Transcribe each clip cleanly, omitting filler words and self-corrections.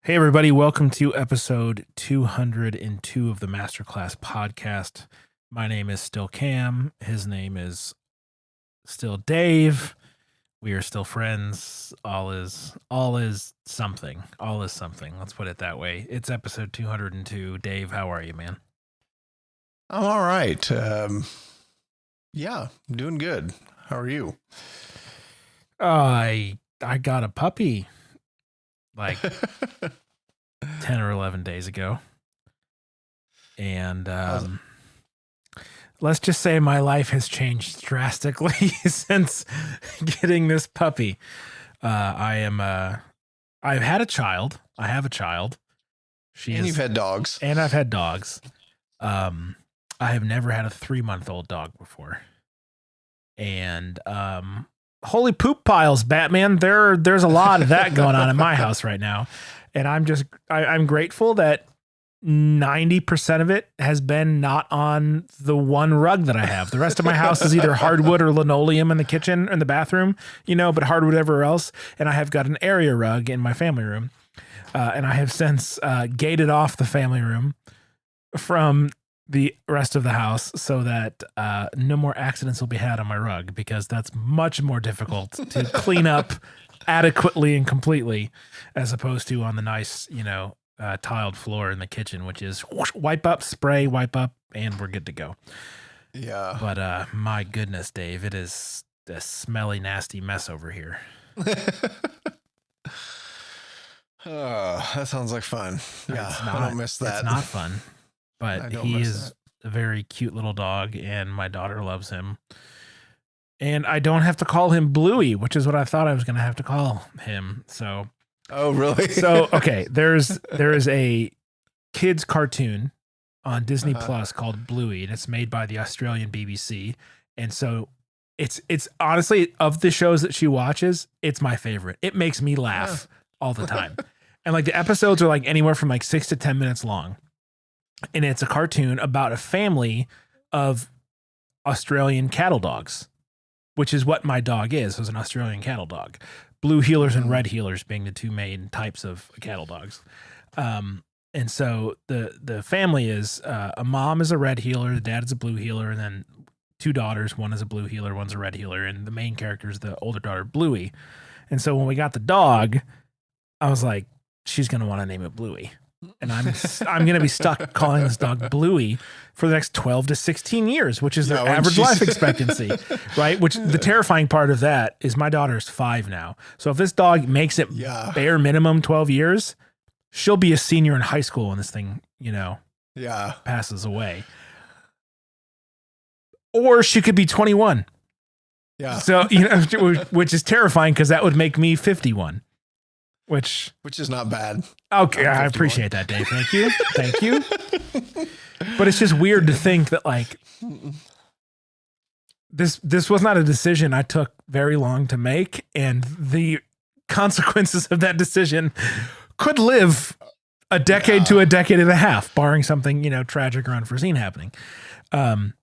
Hey, everybody, welcome to episode 202 of the Masterclass podcast. My name is still Cam. His name is still Dave. We are still friends. All is something. All is something. Let's put it that way. It's episode 202. Dave, how are you, man? I'm all right. Yeah, I'm doing good. How are you? I got a puppy like 10 or 11 days ago. And let's just say my life has changed drastically since getting this puppy. I've had a child. I have a child. You've had dogs. And I've had dogs. I have never had a 3-month-old dog before. And holy poop piles, Batman. There's a lot of that going on in my house right now. And I'm grateful that 90% of it has been not on the one rug that I have. The rest of my house is either hardwood or linoleum in the kitchen and the bathroom, but hardwood everywhere else. And I have got an area rug in my family room. And I have since gated off the family room from the rest of the house so that no more accidents will be had on my rug, because that's much more difficult to clean up adequately and completely as opposed to on the nice, tiled floor in the kitchen, which is wipe up, spray, wipe up, and we're good to go. Yeah. But my goodness, Dave, it is a smelly, nasty mess over here. That sounds like fun. Yeah, I don't miss that. It's not fun, but he is a very cute little dog, and my daughter loves him. And I don't have to call him Bluey, which is what I thought I was going to have to call him. So, oh, really? So, okay, there is a kids cartoon on Disney Plus called Bluey, and it's made by the Australian BBC. And so it's honestly, of the shows that she watches, it's my favorite. It makes me laugh all the time. And like the episodes are like anywhere from like 6 to 10 minutes long. And it's a cartoon about a family of Australian cattle dogs, which is what my dog is an Australian cattle dog. Blue heelers and red heelers being the two main types of cattle dogs. And so the family is a mom is a red heeler, the dad is a blue heeler, and then 2 daughters. One is a blue heeler, one's a red heeler, and the main character is the older daughter, Bluey. And so when we got the dog, I was like, she's going to want to name it Bluey. And I'm going to be stuck calling this dog Bluey for the next 12 to 16 years, which is their average life expectancy, right? Which the terrifying part of that is my daughter's 5 now. So if this dog makes it bare minimum 12 years, she'll be a senior in high school when this thing, passes away. Or she could be 21. Yeah. So, which is terrifying because that would make me 51. Which is not bad. Okay, I appreciate that, Dave. Thank you. Thank you. But it's just weird to think that like this was not a decision I took very long to make, and the consequences of that decision could live a decade to a decade and a half, barring something, tragic or unforeseen happening. And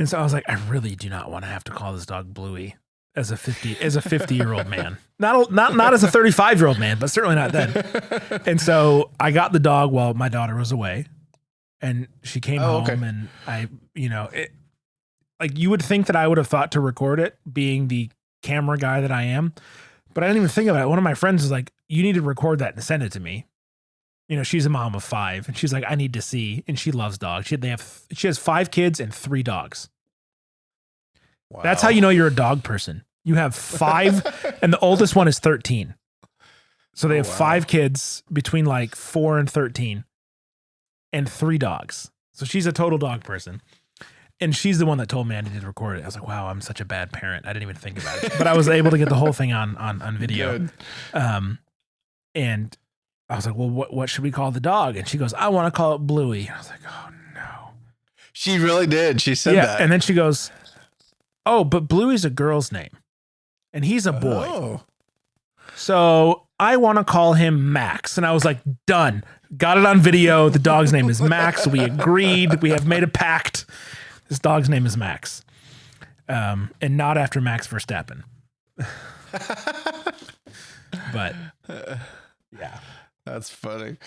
so I was like, I really do not want to have to call this dog Bluey as a 50-year-old man. Not as a 35-year-old man, but certainly not then. And so I got the dog while my daughter was away, and she came home, and I, like you would think that I would have thought to record it, being the camera guy that I am, but I didn't even think about it. One of my friends was like, you need to record that and send it to me. She's a mom of 5, and she's like, I need to see, and she loves dogs. She has 5 kids and 3 dogs. Wow. That's how you know you're a dog person. You have 5, and the oldest one is 13. So they have 5 kids between like 4 and 13, and 3 dogs. So she's a total dog person. And she's the one that told me I needed to record it. I was like, wow, I'm such a bad parent. I didn't even think about it. But I was able to get the whole thing on video. Good. And I was like, well, what should we call the dog? And she goes, I want to call it Bluey. I was like, oh no. She really did. She said that. And then she goes, oh, but Bluey's a girl's name, and he's a boy. Oh. So I want to call him Max. And I was like, done. Got it on video. The dog's name is Max. We agreed. We have made a pact. This dog's name is Max. And not after Max Verstappen. But yeah. That's funny.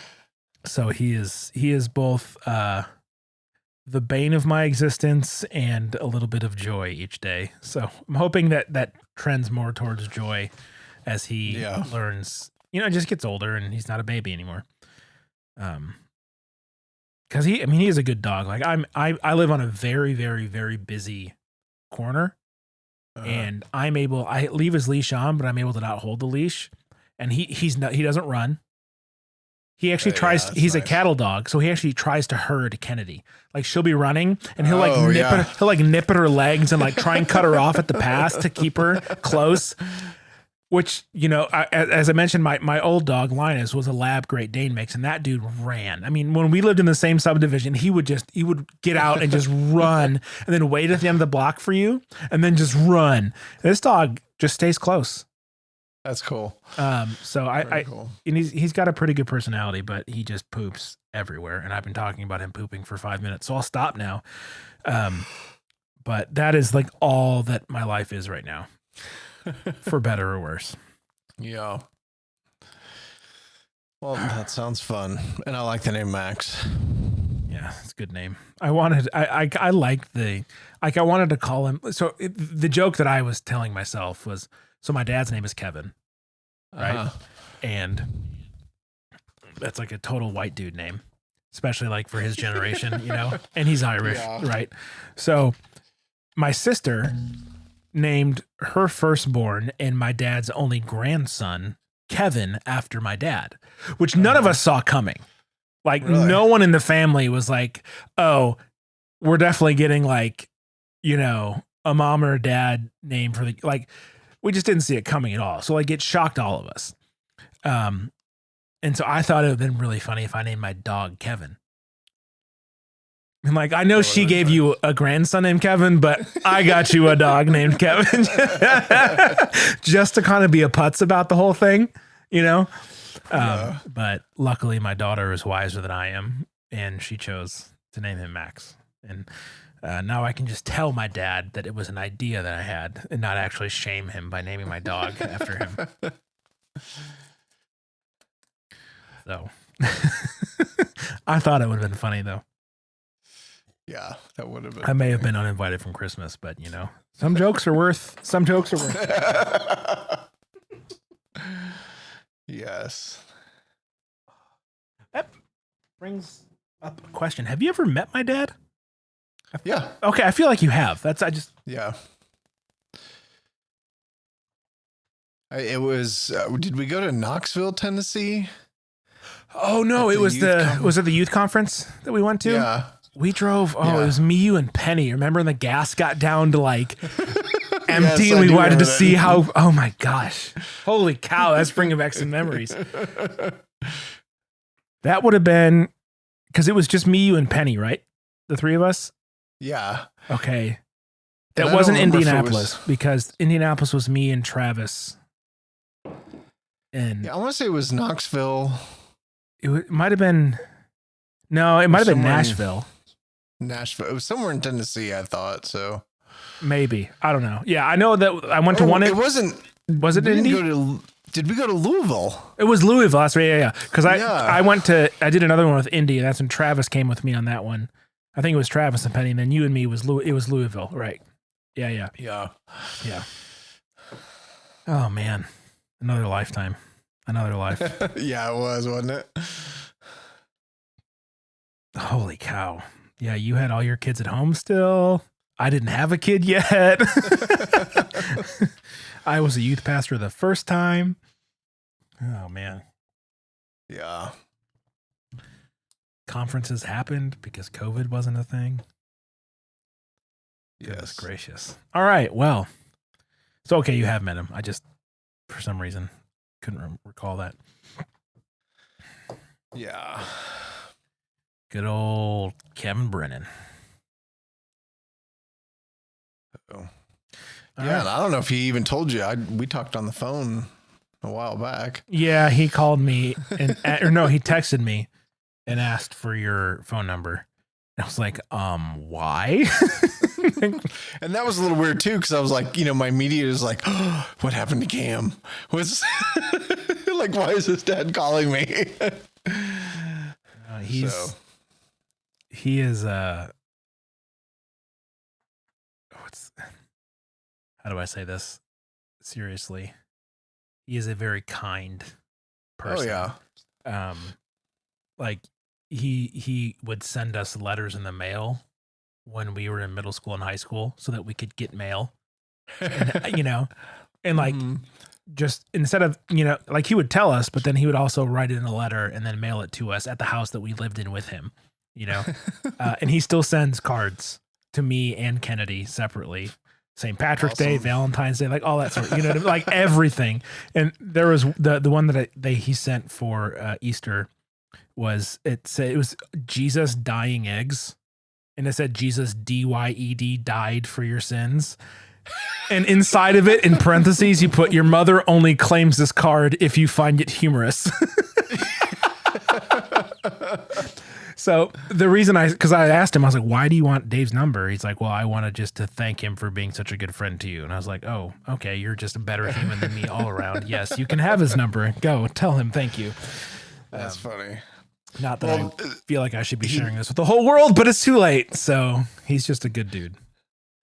So he is both the bane of my existence and a little bit of joy each day. So I'm hoping that trends more towards joy as he learns, just gets older and he's not a baby anymore. Cause he is a good dog. Like I live on a very, very, very busy corner and I leave his leash on, but I'm able to not hold the leash, and he doesn't run. He actually tries. He's nice. A cattle dog, so he actually tries to herd Kennedy. Like she'll be running, and he'll nip at her legs and like try and cut her off at the pass to keep her close. Which as I mentioned, my old dog Linus was a Lab Great Dane mix, and that dude ran. I mean, when we lived in the same subdivision, he would get out and just run, and then wait at the end of the block for you, and then just run. This dog just stays close. That's cool. So cool. And he's got a pretty good personality, but he just poops everywhere. And I've been talking about him pooping for 5 minutes, so I'll stop now. But that is like all that my life is right now, for better or worse. Yeah. Well, that sounds fun, and I like the name Max. Yeah, it's a good name. I wanted to call him. So the joke that I was telling myself was, so my dad's name is Kevin, right? And that's like a total white dude name, especially like for his generation, and he's Irish, right? So my sister named her firstborn and my dad's only grandson Kevin after my dad, which none of us saw coming. Like no one in the family was like, oh, we're definitely getting like, a mom or a dad name for we just didn't see it coming at all. So like it shocked all of us. And so I thought it would have been really funny if I named my dog Kevin. And like, I know she gave you a grandson named Kevin, but I got you a dog named Kevin just to kind of be a putz about the whole thing, But luckily my daughter is wiser than I am, and she chose to name him Max. And now I can just tell my dad that it was an idea that I had and not actually shame him by naming my dog after him. So I thought it would have been funny though. Yeah, that would have been. I may have been uninvited from Christmas, but some jokes are worth. Yes. That brings up a question. Have you ever met my dad? Yeah. Okay, I feel like you have. Yeah. It was. Did we go to Knoxville, Tennessee? Oh no! It was was it the youth conference that we went to? Yeah. We drove. Oh, yeah. It was me, you, and Penny. Remember when the gas got down to like empty, yes, and we wanted to see how. Oh my gosh! Holy cow! That's bringing back some memories. That would have been because it was just me, you, and Penny, right? The three of us. Yeah. Okay. That wasn't Indianapolis because Indianapolis was me and Travis. And I want to say it was Knoxville. It might have been. No, it might have been Nashville. Nashville. It was somewhere in Tennessee, I thought. So maybe. I don't know. Yeah, I know that I went to one. It wasn't. Was it Indy? Did we go to Louisville? It was Louisville. That's right. Yeah. Because I did another one with Indy, and that's when Travis came with me on that one. I think it was Travis and Penny, and then you and me it was Louisville, right? Yeah. Oh man, another lifetime, another life. Yeah, it was, wasn't it? Holy cow! Yeah, you had all your kids at home still. I didn't have a kid yet. I was a youth pastor the first time. Oh man. Yeah. Conferences happened because COVID wasn't a thing. Yes. Goodness gracious. All right. Well, so okay, you have met him. I just, for some reason, couldn't recall that. Yeah. Good old Kevin Brennan. Oh. Yeah, right. I don't know if he even told you. We talked on the phone a while back. Yeah, he called me he texted me and asked for your phone number. And I was like, why? And that was a little weird too, because I was like, my media is like, oh, what happened to Cam? Like, why is his dad calling me? He is how do I say this seriously? He is a very kind person. Oh yeah. Like he would send us letters in the mail when we were in middle school and high school so that we could get mail. And, you know, and like just instead of, you know, like he would tell us, but then he would also write it in a letter and then mail it to us at the house that we lived in with him, you know. And he still sends cards to me and Kennedy separately. St. Patrick's Day, Valentine's Day, like all that sort of, you know, like everything. And there was the one that he sent for Easter was it was Jesus dying eggs, and it said Jesus DYED died for your sins. And inside of it, in parentheses, you put your mother only claims this card if you find it humorous. So the reason because I asked him, I was like, why do you want Dave's number? He's like, well, I wanted just to thank him for being such a good friend to you. And I was like, oh, okay. You're just a better human than me all around. Yes, you can have his number. Go tell him thank you. That's funny. Not that I feel like I should be sharing this with the whole world, but it's too late. So he's just a good dude.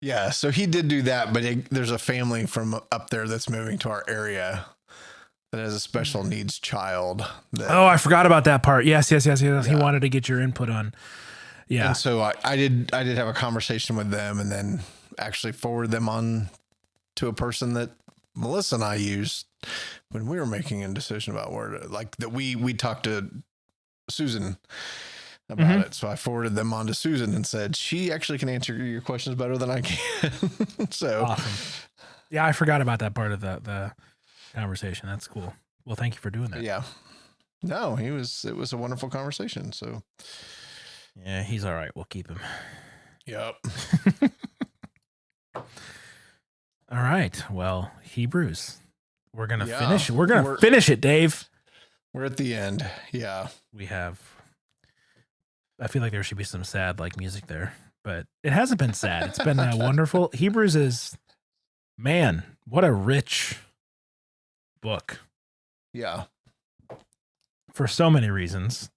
Yeah. So he did do that, but there's a family from up there that's moving to our area that has a special needs child. I forgot about that part. Yes. Yeah. He wanted to get your input on. Yeah. And so I did have a conversation with them and then actually forward them on to a person that Melissa and I used when we were making a decision about where we talked to Susan about it. So I forwarded them on to Susan and said, she actually can answer your questions better than I can. So awesome. Yeah. I forgot about that part of the conversation. That's cool. Well, thank you for doing that. Yeah. No, it was a wonderful conversation. So yeah, he's all right. We'll keep him. Yep. All right. Well, Hebrews. We're going to finish. We're going to finish it, Dave. We're at the end. Yeah. We have. I feel like there should be some sad like music there, but it hasn't been sad. It's been wonderful. Hebrews is, man, what a rich book. Yeah. For so many reasons,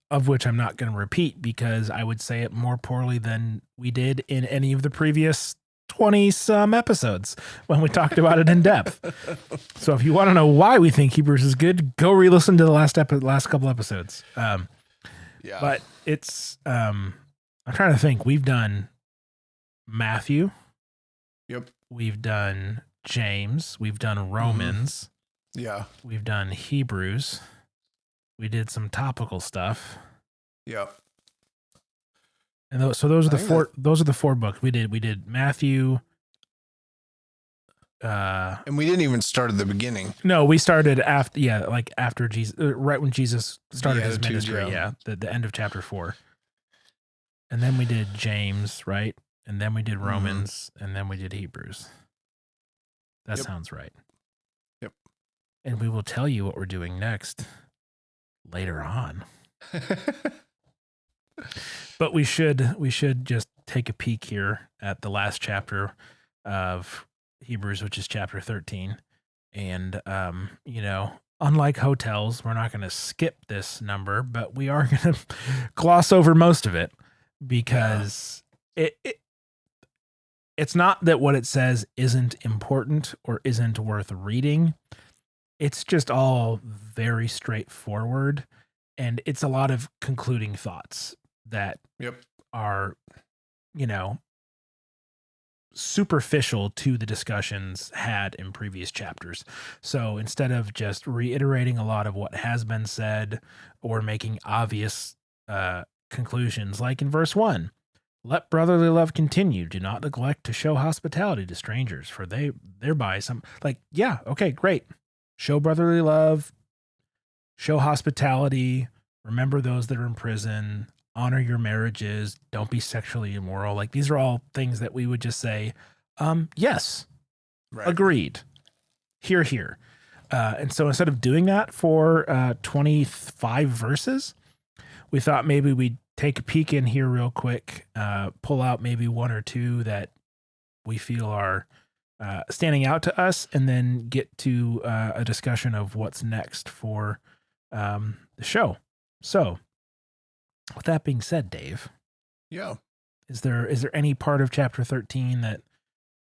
of which I'm not going to repeat because I would say it more poorly than we did in any of the previous 20 some episodes when we talked about it in depth. So if you want to know why we think Hebrews is good, go re-listen to the last couple episodes. Yeah. But it's, I'm trying to think. We've done Matthew. Yep. We've done James. We've done Romans. Yeah. We've done Hebrews. We did some topical stuff. Yep. And those are the four. Those are the four books we did. We did Matthew. And we didn't even start at the beginning. No, we started after. Yeah, like after Jesus, right when Jesus started his Attitude, ministry. Yeah, the end of chapter 4. And then we did James, right? And then we did Romans, and then we did Hebrews. That sounds right. Yep. And we will tell you what we're doing next later on. But we should just take a peek here at the last chapter of Hebrews, which is chapter 13. And unlike hotels, we're not going to skip this number, but we are going to gloss over most of it because it's not that what it says isn't important or isn't worth reading. It's just all very straightforward, and it's a lot of concluding thoughts that are, superficial to the discussions had in previous chapters. So instead of just reiterating a lot of what has been said or making obvious conclusions, like in verse 1, let brotherly love continue. Do not neglect to show hospitality to strangers, for they thereby some okay, great. Show brotherly love, show hospitality, remember those that are in prison, honor your marriages, don't be sexually immoral. Like these are all things that we would just say, yes, right. Agreed. Here. And so instead of doing that for 25 verses, we thought maybe we'd take a peek in here real quick, pull out maybe one or two that we feel are standing out to us, and then get to a discussion of what's next for the show. So, with that being said, Dave, Yeah. is there any part of chapter 13 that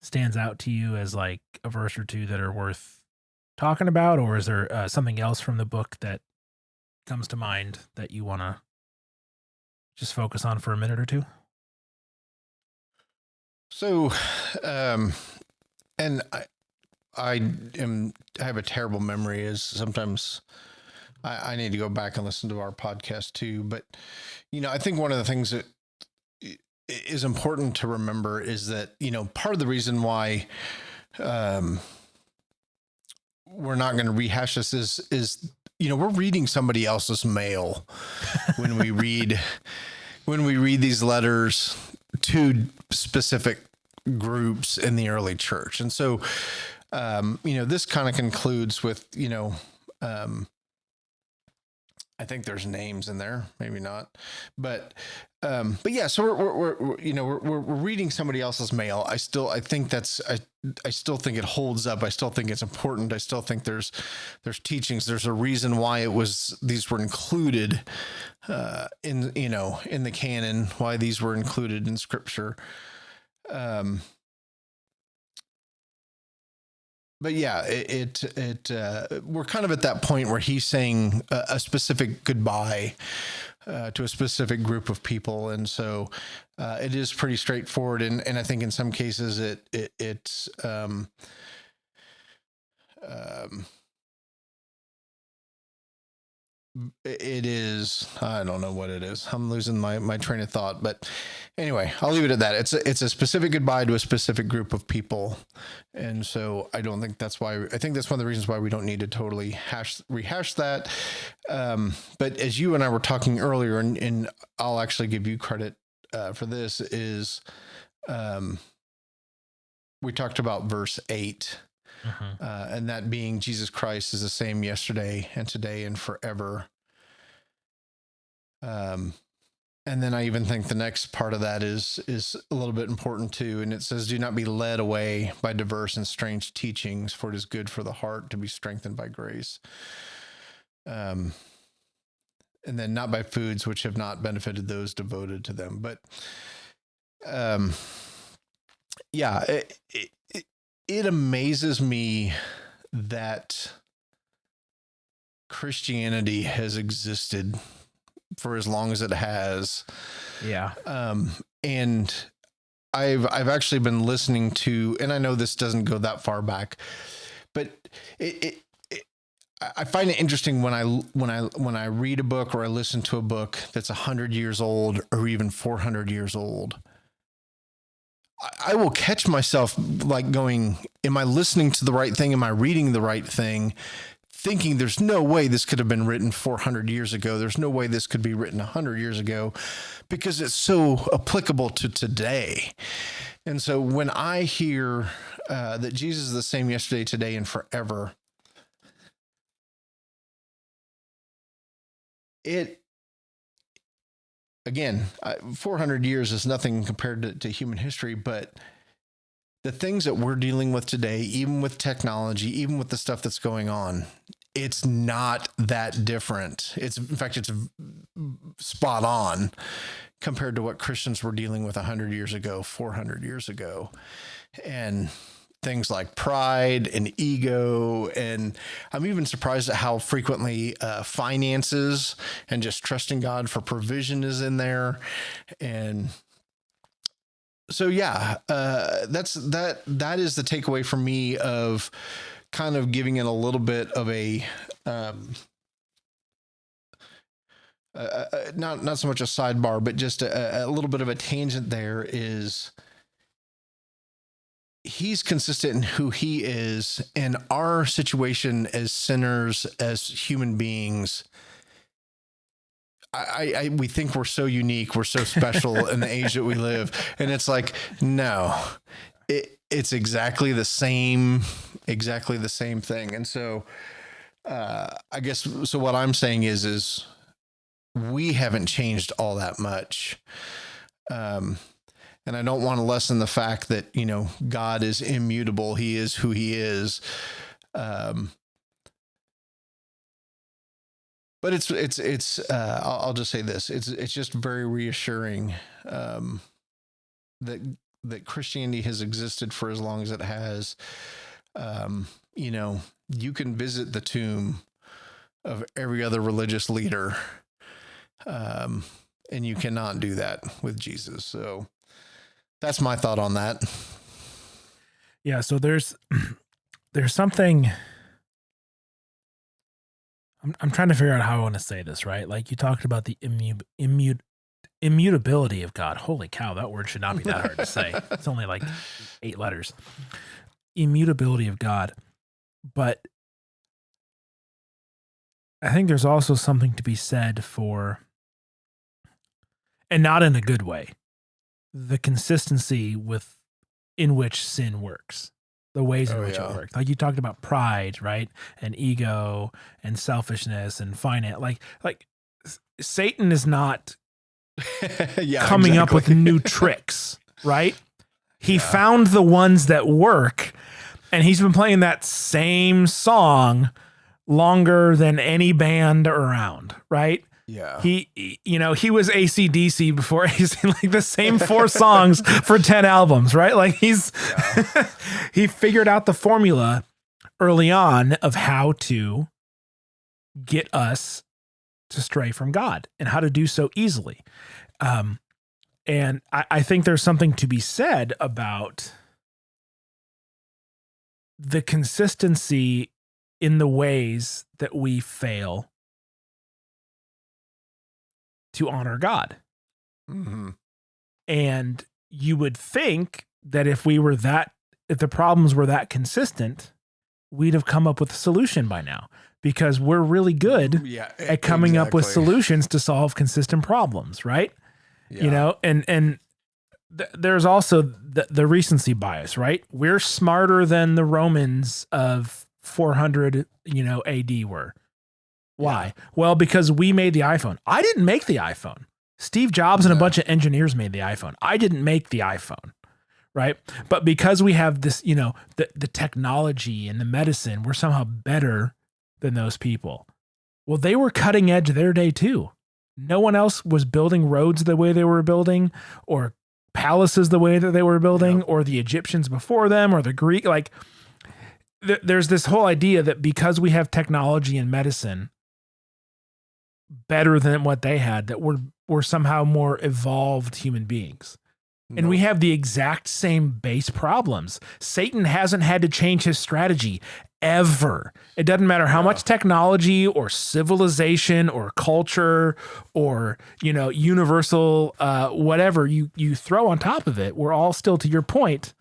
stands out to you as like a verse or two that are worth talking about, or is there something else from the book that comes to mind that you want to just focus on for a minute or two? So, and I have a terrible memory, as sometimes I need to go back and listen to our podcast too. But, I think one of the things that is important to remember is that, part of the reason why, we're not going to rehash this is, we're reading somebody else's mail when we read these letters to specific groups in the early church. And so, this kind of concludes with, I think there's names in there, maybe not, but yeah. So we're reading somebody else's mail. I still think it holds up. I still think it's important. I still think there's teachings. There's a reason why these were included in the canon, why these were included in Scripture. But yeah, we're kind of at that point where he's saying a specific goodbye to a specific group of people, and so it is pretty straightforward. And I think in some cases it's it is, I don't know what it is. I'm losing my train of thought, but anyway, I'll leave it at that. It's a specific goodbye to a specific group of people. And so I think that's one of the reasons why we don't need to totally rehash that. But as you and I were talking earlier, and I'll actually give you credit for this, is we talked about verse 8. And that being Jesus Christ is the same yesterday and today and forever. And then I even think the next part of that is a little bit important too. And it says, do not be led away by diverse and strange teachings, for it is good for the heart to be strengthened by grace. And then not by foods which have not benefited those devoted to them. But yeah, it amazes me that Christianity has existed for as long as it has. Yeah. And I've actually been listening to, and I know this doesn't go that far back, but I find it interesting when I read a book or I listen to a book that's 100 years old or even 400 years old. I will catch myself like going, am I listening to the right thing? Am I reading the right thing? Thinking there's no way this could have been written 400 years ago. There's no way this could be written 100 years ago, because it's so applicable to today. And so when I hear that Jesus is the same yesterday, today, and forever, again, 400 years is nothing compared to human history, but the things that we're dealing with today, even with technology, even with the stuff that's going on, it's not that different. In fact, it's spot on compared to what Christians were dealing with 100 years ago, 400 years ago. And things like pride and ego. And I'm even surprised at how frequently finances and just trusting God for provision is in there. And so, yeah, that is the takeaway for me of kind of giving it a little bit of a, not so much a sidebar, but just a little bit of a tangent there is, he's consistent in who he is, and our situation as sinners, as human beings, we think we're so unique, we're so special in the age that we live. And it's like, no, it's exactly the same thing. And so, I guess, so what I'm saying is we haven't changed all that much. And I don't want to lessen the fact that, you know, God is immutable. He is who he is. But I'll just say this. It's just very reassuring, that Christianity has existed for as long as it has. You know, you can visit the tomb of every other religious leader. And you cannot do that with Jesus. So that's my thought on that. Yeah. So there's something, I'm trying to figure out how I want to say this, right? Like you talked about the immutability of God. Holy cow, that word should not be that hard to say. It's only like 8 letters. Immutability of God. But I think there's also something to be said for, and not in a good way, the consistency in which sin works, the ways in which it works. Like you talked about pride, right? And ego and selfishness and finance. Like Satan is not coming up with new tricks, right? He found the ones that work, and he's been playing that same song longer than any band around, right? Yeah. He was AC/DC before he's like the same 4 songs for 10 albums, right? Like he figured out the formula early on of how to get us to stray from God and how to do so easily. And I think there's something to be said about the consistency in the ways that we fail to honor God. Mm-hmm. And you would think that if the problems were that consistent, we'd have come up with a solution by now, because we're really good at coming up with solutions to solve consistent problems, right? Yeah. You know, and there's also the recency bias, right? We're smarter than the Romans of 400, AD were. Why? Yeah. Well, because we made the iPhone. I didn't make the iPhone. Steve Jobs and a bunch of engineers made the iPhone. I didn't make the iPhone, right? But because we have this, the technology and the medicine, we're somehow better than those people. Well, they were cutting edge their day too. No one else was building roads the way they were building, or palaces the way that they were building, or the Egyptians before them, or the Greek. Like, there's this whole idea that because we have technology and medicine better than what they had, that we're somehow more evolved human beings. No. And we have the exact same base problems. Satan hasn't had to change his strategy ever. It doesn't matter how much technology or civilization or culture or, universal, whatever you throw on top of it. We're all still, to your point,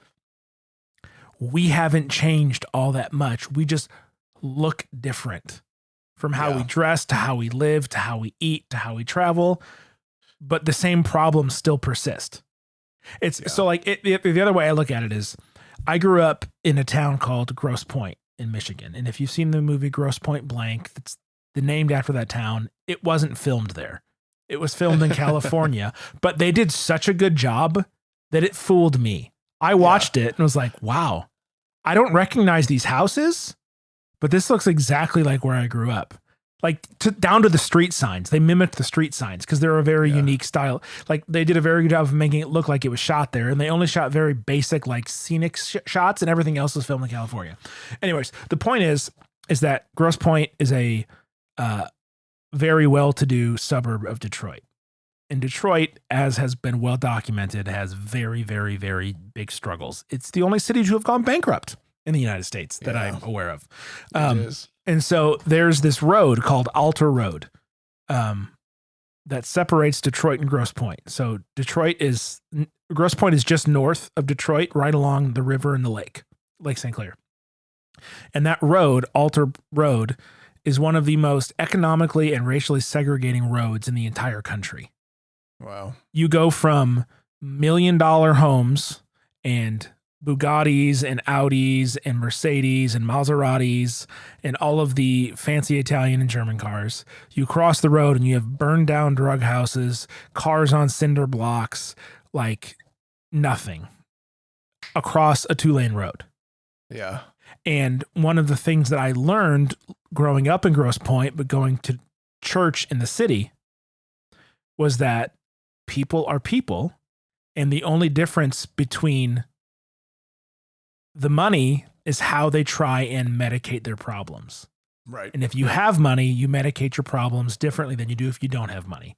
we haven't changed all that much. We just look different. From how we dress, to how we live, to how we eat, to how we travel, but the same problems still persist. So like the other way I look at it is, I grew up in a town called Grosse Pointe in Michigan. And if you've seen the movie Grosse Pointe Blank, that's named after that town. It wasn't filmed there. It was filmed in California, but they did such a good job that it fooled me. I watched it and was like, wow, I don't recognize these houses, but this looks exactly like where I grew up. Like down to the street signs. They mimicked the street signs because they're a very unique style. Like they did a very good job of making it look like it was shot there. And they only shot very basic, like scenic shots, and everything else was filmed in California. Anyways, the point is that Grosse Pointe is a very well-to-do suburb of Detroit. And Detroit, as has been well documented, has very, very, very big struggles. It's the only city to have gone bankrupt in the United States that I'm aware of. It is. And so there's this road called Alter Road that separates Detroit and Grosse Pointe. So Grosse Pointe is just north of Detroit, right along the river and the Lake St. Clair. And that road, Alter Road, is one of the most economically and racially segregating roads in the entire country. Wow. You go from $1 million homes and Bugattis and Audis and Mercedes and Maseratis and all of the fancy Italian and German cars. You cross the road and you have burned down drug houses, cars on cinder blocks, like nothing across a 2-lane road. Yeah. And one of the things that I learned growing up in Grosse Pointe, but going to church in the city, was that people are people. And the only difference between the money is how they try and medicate their problems. Right. And if you have money, you medicate your problems differently than you do if you don't have money.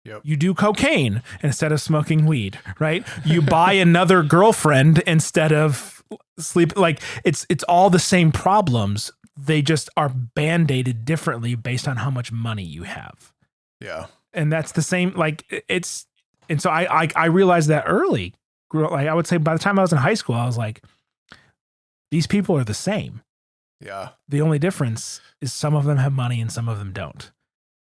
Yep. You do cocaine instead of smoking weed, right? You buy another girlfriend instead of sleep. Like it's all the same problems. They just are band-aided differently based on how much money you have. Yeah. And that's the same, like it's, and so I realized that early. Like I would say by the time I was in high school, I was like, these people are the same. Yeah. The only difference is some of them have money and some of them don't.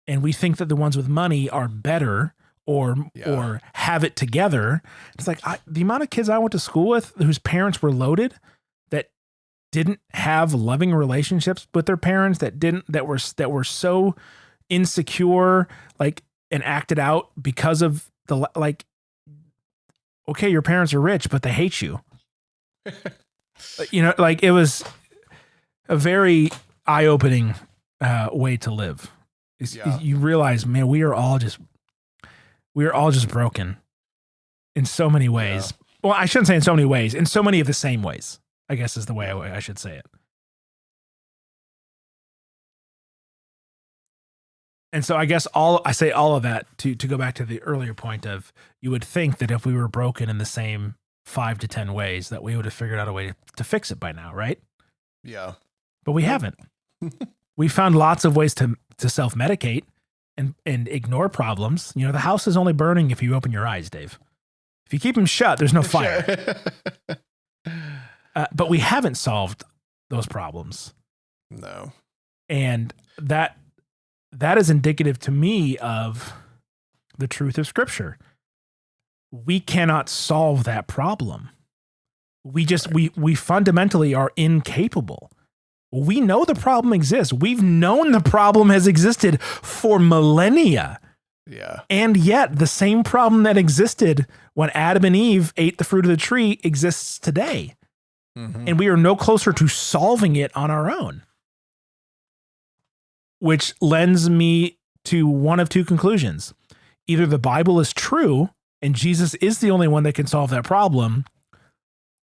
And we think that the ones with money are better or have it together. It's like the amount of kids I went to school with whose parents were loaded that didn't have loving relationships with their parents, that were so insecure, like, and acted out because of the, like, okay, your parents are rich, but they hate you. You know, like it was a very eye-opening way to live. You realize, man, we are all just broken in so many ways. Yeah. Well, I shouldn't say in so many ways, in so many of the same ways, I guess is the way I should say it. And so I guess all of that to go back to the earlier point of, you would think that if we were broken in the same 5 to 10 ways that we would have figured out a way to fix it by now, right? Yeah. But we haven't. We found lots of ways to self-medicate and ignore problems. You know, the house is only burning if you open your eyes, Dave. If you keep them shut, there's no fire. But we haven't solved those problems. No. And that is indicative to me of the truth of Scripture. We cannot solve that problem. We fundamentally are incapable. We know the problem exists. We've known the problem has existed for millennia. Yeah. And yet the same problem that existed when Adam and Eve ate the fruit of the tree exists today. Mm-hmm. And we are no closer to solving it on our own. Which lends me to one of two conclusions. Either the Bible is true and Jesus is the only one that can solve that problem,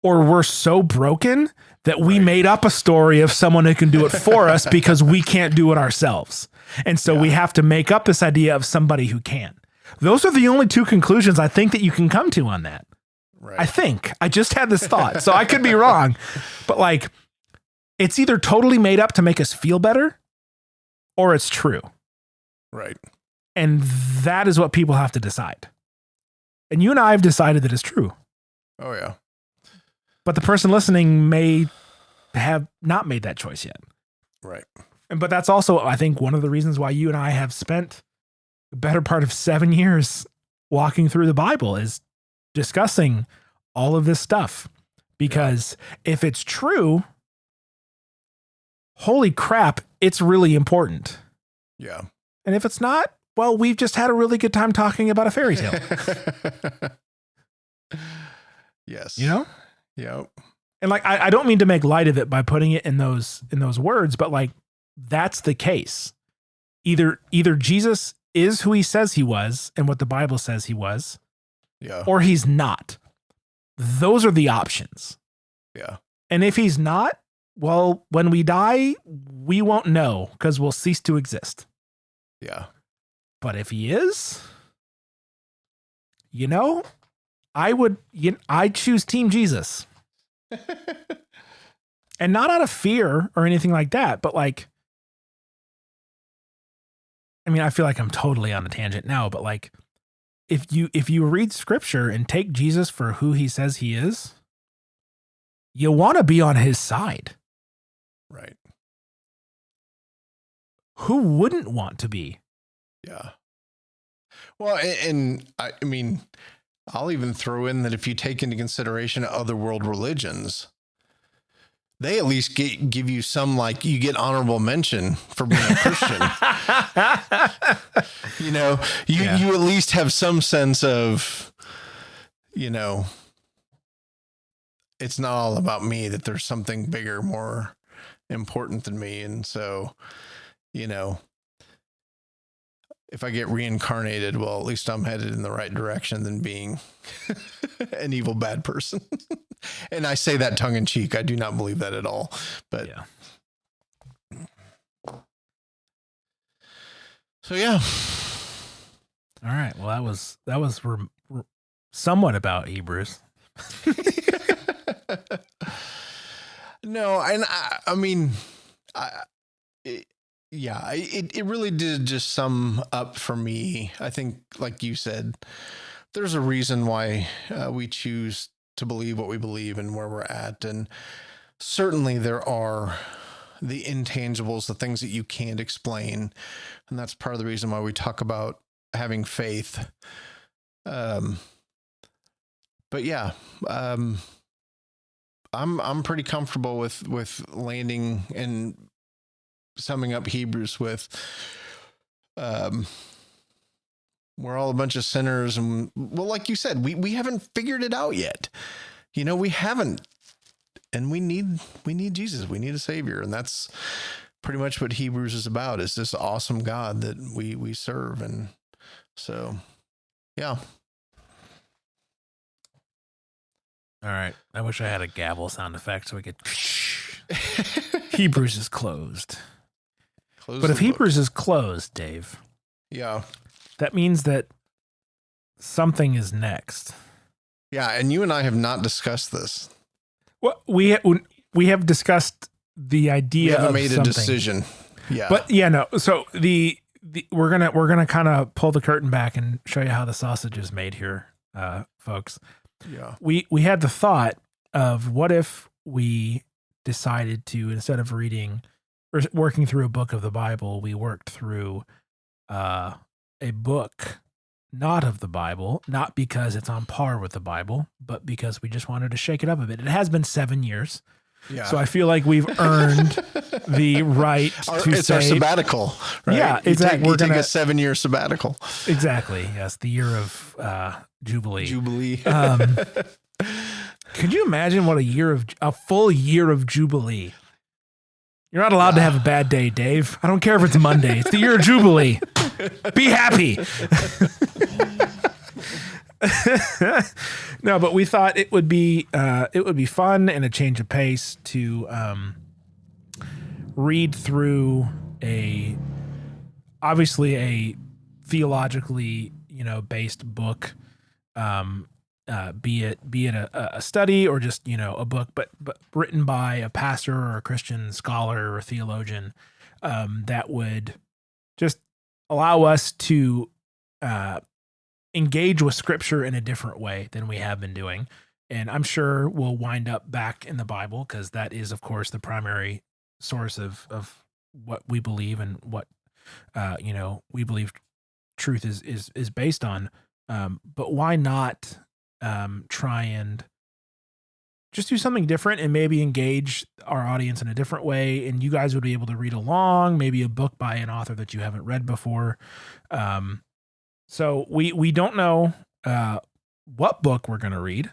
or we're so broken that we made up a story of someone who can do it for us because we can't do it ourselves. And so we have to make up this idea of somebody who can. Those are the only two conclusions I think that you can come to on that. Right. I think. I just had this thought, so I could be wrong. But like, it's either totally made up to make us feel better, or it's true. Right. And that is what people have to decide. And you and I have decided that it's true. Oh, yeah. But the person listening may have not made that choice yet. Right. But that's also, I think, one of the reasons why you and I have spent the better part of 7 years walking through the Bible, is discussing all of this stuff. Because if it's true, holy crap, it's really important. Yeah. And if it's not, well, we've just had a really good time talking about a fairy tale. Yes. You know? Yep. And like, I don't mean to make light of it by putting it in those words, but like, that's the case. Either Jesus is who he says he was and what the Bible says he was, or he's not. Those are the options. Yeah. And if he's not, well, when we die, we won't know because we'll cease to exist. Yeah. But if he is, you know, I'd choose Team Jesus. And not out of fear or anything like that, but like, I mean, I feel like I'm totally on a tangent now, but like, if you read Scripture and take Jesus for who he says he is, you want to be on his side. Right. Who wouldn't want to be? Yeah. Well, and I mean, I'll even throw in that if you take into consideration other world religions, they at least give you some, like, you get honorable mention for being a Christian. You know, you at least have some sense of, you know, it's not all about me, that there's something bigger, more important than me. And so, you know, if I get reincarnated, well, at least I'm headed in the right direction than being an evil, bad person. And I say that tongue in cheek. I do not believe that at all. But Yeah. So, yeah. All right. Well, that was somewhat about Hebrews. No, and I mean, it really did just sum up for me. I think, like you said, there's a reason why we choose to believe what we believe and where we're at. And certainly there are the intangibles, the things that you can't explain. And that's part of the reason why we talk about having faith. But yeah, I'm pretty comfortable with landing and summing up Hebrews with, we're all a bunch of sinners. And well, like you said, we haven't figured it out yet. You know, we haven't, and we need Jesus. We need a savior. And that's pretty much what Hebrews is about, is this awesome God that we serve. And so, yeah. All right. I wish I had a gavel sound effect so we could. Hebrews is closed. But if Hebrews is closed, Dave, yeah, that means that something is next. Yeah, and you and I have not discussed this. Well, we have discussed the idea. We haven't of made something. a decision. Yeah, but yeah, no. So the we're gonna kind of pull the curtain back and show you how the sausage is made here, folks. Yeah, we had the thought of, what if we decided to, instead of reading or working through a book of the Bible, we worked through a book not of the Bible, not because it's on par with the Bible, but because we just wanted to shake it up a bit. It has been 7 years. yeah. So I feel like we've earned the right to it's say, our sabbatical, right? Yeah, exactly. We're take a 7-year sabbatical. Exactly. Yes, the year of Jubilee. Jubilee. Could you imagine what a full year of Jubilee? You're not allowed to have a bad day, Dave. I don't care if it's Monday. It's the year of Jubilee. Be happy. No, but we thought it would be fun and a change of pace to read through obviously a theologically based book, be it a study or just a book, but written by a pastor or a Christian scholar or a theologian, that would just allow us to engage with Scripture in a different way than we have been doing. And I'm sure we'll wind up back in the Bible, because that is, of course, the primary source of what we believe and what we believe truth is based on. But why not try and just do something different and maybe engage our audience in a different way, and you guys would be able to read along, maybe a book by an author that you haven't read before. So we don't know what book we're going to read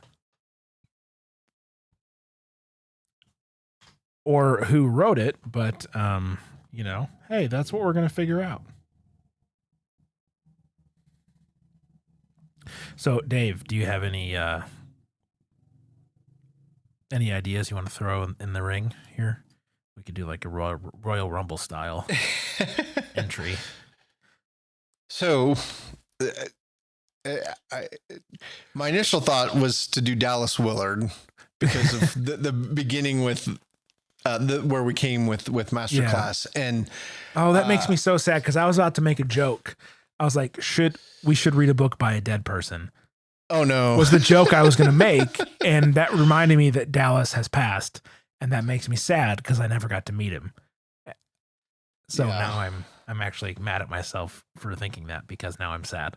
or who wrote it, but hey, that's what we're going to figure out. So, Dave, do you have any ideas you want to throw in the ring here? We could do like a Royal Rumble style entry. So, my initial thought was to do Dallas Willard because of the beginning with where we came with Masterclass. Yeah. And that makes me so sad, because I was about to make a joke. I was like, we should read a book by a dead person. Oh no. Was the joke I was going to make. And that reminded me that Dallas has passed, and that makes me sad because I never got to meet him. So now I'm actually mad at myself for thinking that, because now I'm sad.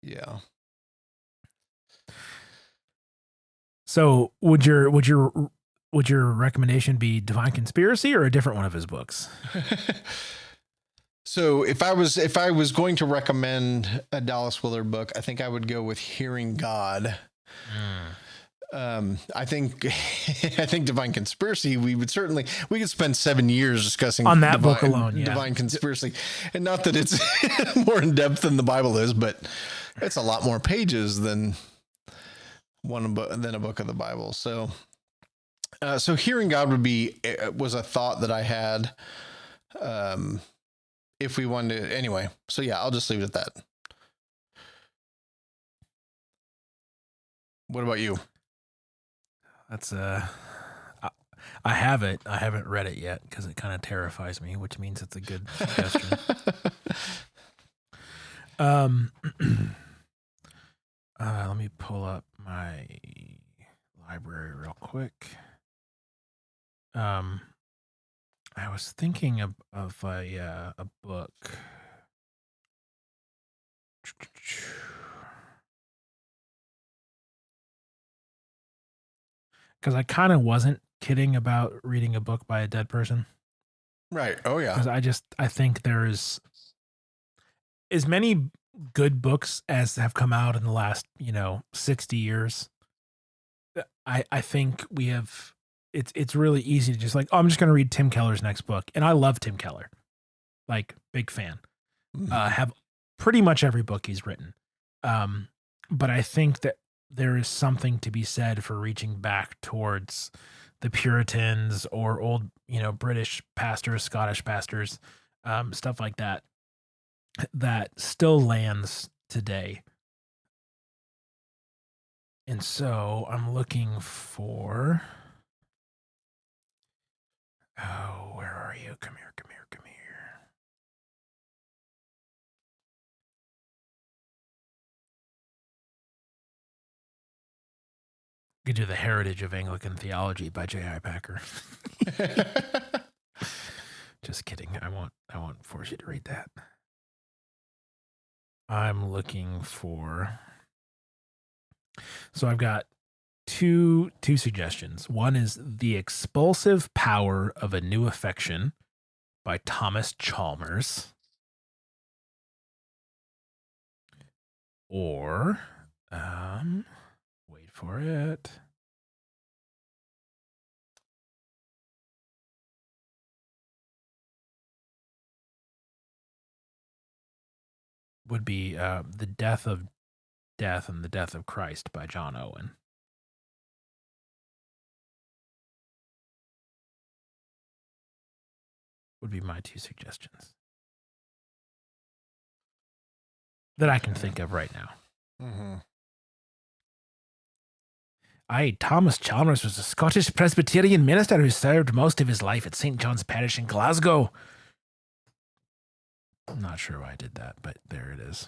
Yeah. So would your recommendation be Divine Conspiracy or a different one of his books? So if I was going to recommend a Dallas Willard book, I think I would go with Hearing God. I think I think Divine Conspiracy, we could spend 7 years discussing on that book alone. Yeah. Divine Conspiracy, and not that it's more in depth than the Bible is, but it's a lot more pages than a book of the Bible. So hearing God was a thought that I had. If we wanted to, anyway. So yeah, I'll just leave it at that. What about you? That's I have it. I haven't read it yet because it kind of terrifies me, which means it's a good suggestion. Let me pull up my library real quick. I was thinking of a book. Because I kind of wasn't kidding about reading a book by a dead person. Right. Oh yeah. Because I think there's as many good books as have come out in the last 60 years. I think we have. It's really easy to just I'm just going to read Tim Keller's next book, and I love Tim Keller, big fan. Have pretty much every book he's written, but I think that there is something to be said for reaching back towards the Puritans or old, British pastors, Scottish pastors, stuff like that still lands today. And so I'm looking for, where are you? Come here. You could do The Heritage of Anglican Theology by J.I. Packer. Just kidding. I won't force you to read that. I'm looking for. So I've got two suggestions. One is The Expulsive Power of a New Affection by Thomas Chalmers. Or, wait for it. Would be The Death of Death and the Death of Christ by John Owen. Would be my two suggestions that I can think of right now. Mm-hmm. Thomas Chalmers was a Scottish Presbyterian minister who served most of his life at St. John's Parish in Glasgow. I'm not sure why I did that, but there it is.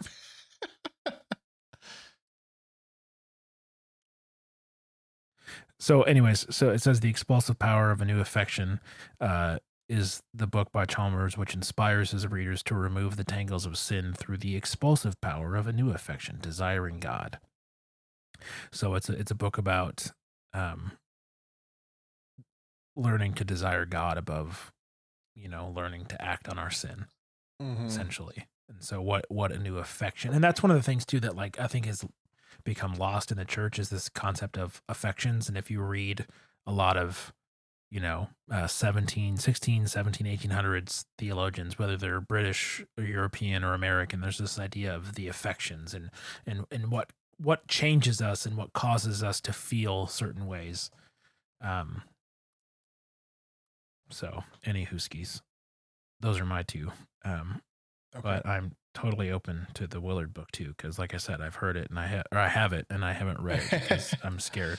So anyways, so it says The Expulsive Power of a New Affection is the book by Chalmers, which inspires his readers to remove the tangles of sin through the expulsive power of a new affection, desiring God. So it's a book about learning to desire God above, learning to act on our sin, essentially. And so what a new affection. And that's one of the things too that I think has become lost in the church is this concept of affections. And if you read a lot of 1800s theologians, whether they're British or European or American, there's this idea of the affections and what changes us and what causes us to feel certain ways. So any Huskies, those are my two. Okay. But I'm totally open to the Willard book too, because like I said, I've heard it and I have it and I haven't read it because I'm scared.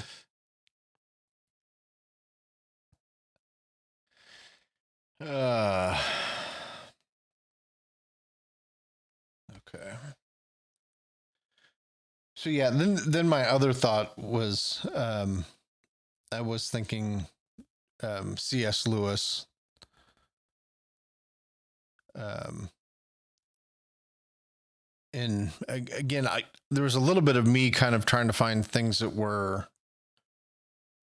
Okay. So yeah, then my other thought was I was thinking C.S. Lewis. And again, there was a little bit of me kind of trying to find things that were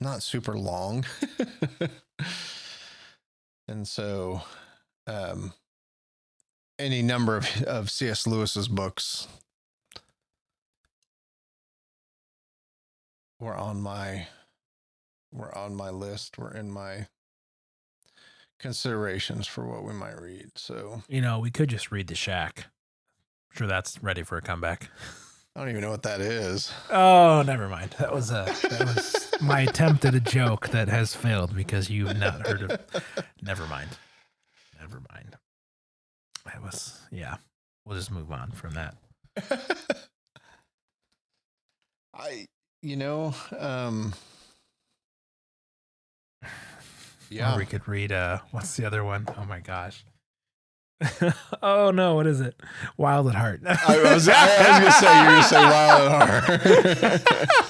not super long. And so any number of C.S. Lewis's books were on my list. We're in my considerations for what we might read. So We could just read The Shack. I'm sure that's ready for a comeback. I don't even know what that is. Oh, never mind. That was my attempt at a joke that has failed because you've not heard of. Never mind. That was, yeah. We'll just move on from that. Yeah. Or we could read, what's the other one? Oh my gosh. Oh no, what is it? Wild at Heart. I was gonna say you're gonna say Wild at Heart.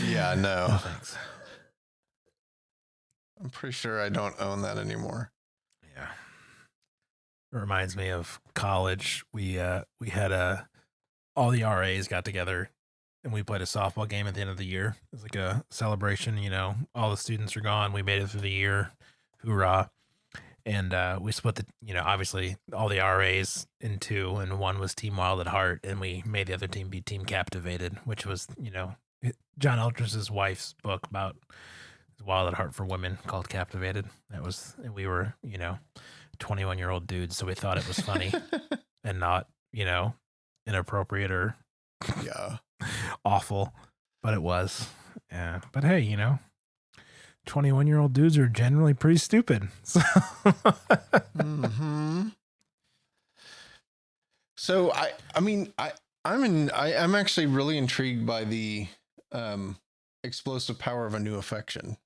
Yeah, no. No, thanks. I'm pretty sure I don't own that anymore. Yeah. It reminds me of college. We had all the RAs got together and we played a softball game at the end of the year. It was like a celebration, all the students are gone. We made it through the year. Hoorah. And we split obviously all the RAs in two, and one was Team Wild at Heart, and we made the other team be Team Captivated, which was, John Eldridge's wife's book about Wild at Heart for women called Captivated. And we were, 21-year-old dudes, so we thought it was funny and not, inappropriate or awful, but it was. Yeah. But hey, 21-year-old dudes are generally pretty stupid. So, mm-hmm. So I'm actually really intrigued by the explosive power of a new affection.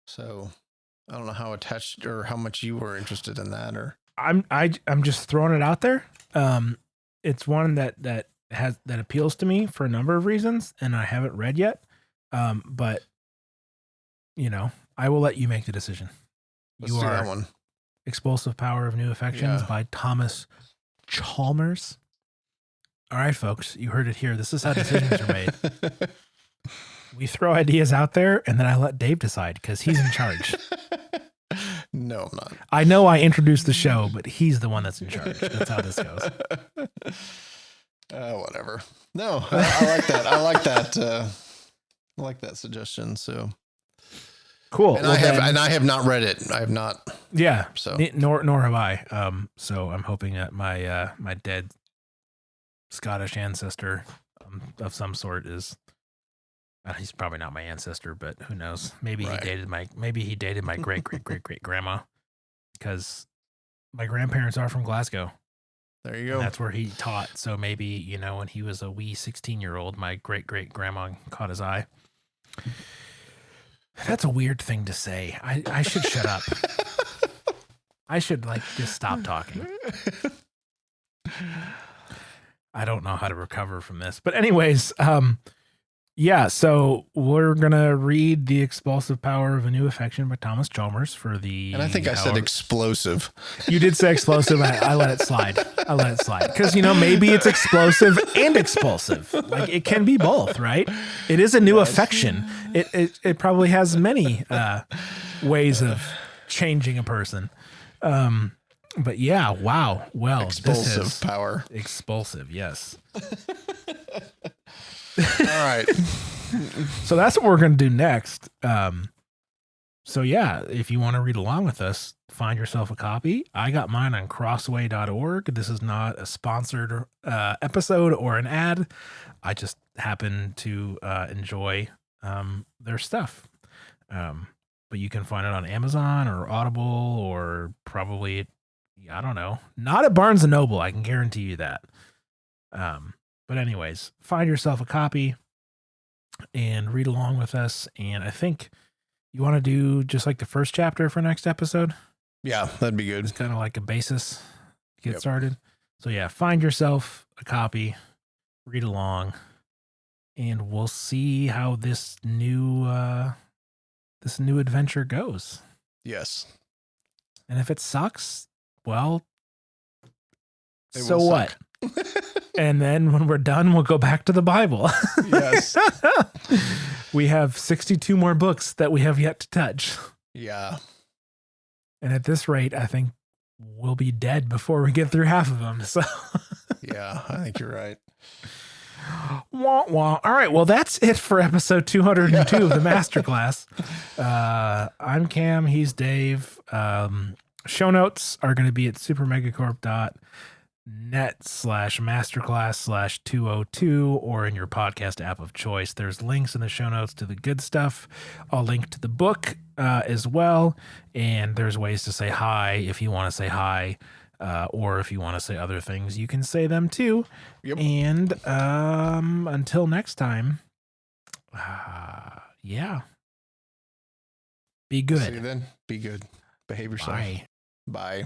So I don't know how attached or how much you were interested in that, or I'm just throwing it out there. It's one that appeals to me for a number of reasons, and I haven't read yet. But I will let you make the decision. Let's do that one. Explosive Power of New Affections by Thomas Chalmers. All right, folks, you heard it here. This is how decisions are made. We throw ideas out there, and then I let Dave decide because he's in charge. No, I'm not. I know I introduced the show, but he's the one that's in charge. That's how this goes. Whatever. No, I like that. I like that. I like that suggestion. So cool. And I have not read it. I have not. Yeah. So nor have I. So I'm hoping that my my dead Scottish ancestor of some sort is. He's probably not my ancestor, but who knows? Maybe he dated my great great grandma, because my grandparents are from Glasgow. There you go. And that's where he taught. So maybe, when he was a wee 16-year-old, my great great grandma caught his eye. That's a weird thing to say. I should shut up. I should just stop talking. I don't know how to recover from this. But anyways, yeah, so we're going to read The Explosive Power of a New Affection by Thomas Chalmers for the... And I think I said explosive. You did say explosive. I let it slide. Because, maybe it's explosive and expulsive. It can be both, right? It is a new affection. It probably has many ways of changing a person. But yeah, wow. Well, expulsive power. Expulsive, yes. All right. So that's what we're going to do next. So yeah, if you want to read along with us, find yourself a copy. I got mine on crossway.org. This is not a sponsored episode or an ad. I just happen to enjoy their stuff. But you can find it on Amazon or Audible or probably, I don't know, not at Barnes & Noble. I can guarantee you that. But anyways, find yourself a copy and read along with us. And I think you want to do just like the first chapter for next episode. Yeah, that'd be good. It's kind of like a basis to get started. So yeah, find yourself a copy, read along, and we'll see how this new adventure goes. Yes. And if it sucks, well, so what? And then when we're done, we'll go back to the Bible. Yes. We have 62 more books that we have yet to touch. Yeah. And at this rate, I think we'll be dead before we get through half of them. So yeah, I think you're right. Wah, wah. All right. Well, that's it for episode 202 of the Masterclass. I'm Cam. He's Dave. Show notes are going to be at supermegacorp.net/masterclass/202 or in your podcast app of choice. There's links in the show notes to the good stuff. I'll link to the book as well. And there's ways to say hi if you want to say hi. Or if you want to say other things, you can say them too. Yep. And until next time, yeah. Be good. See you then. Be good. Behave yourself. Bye. Bye.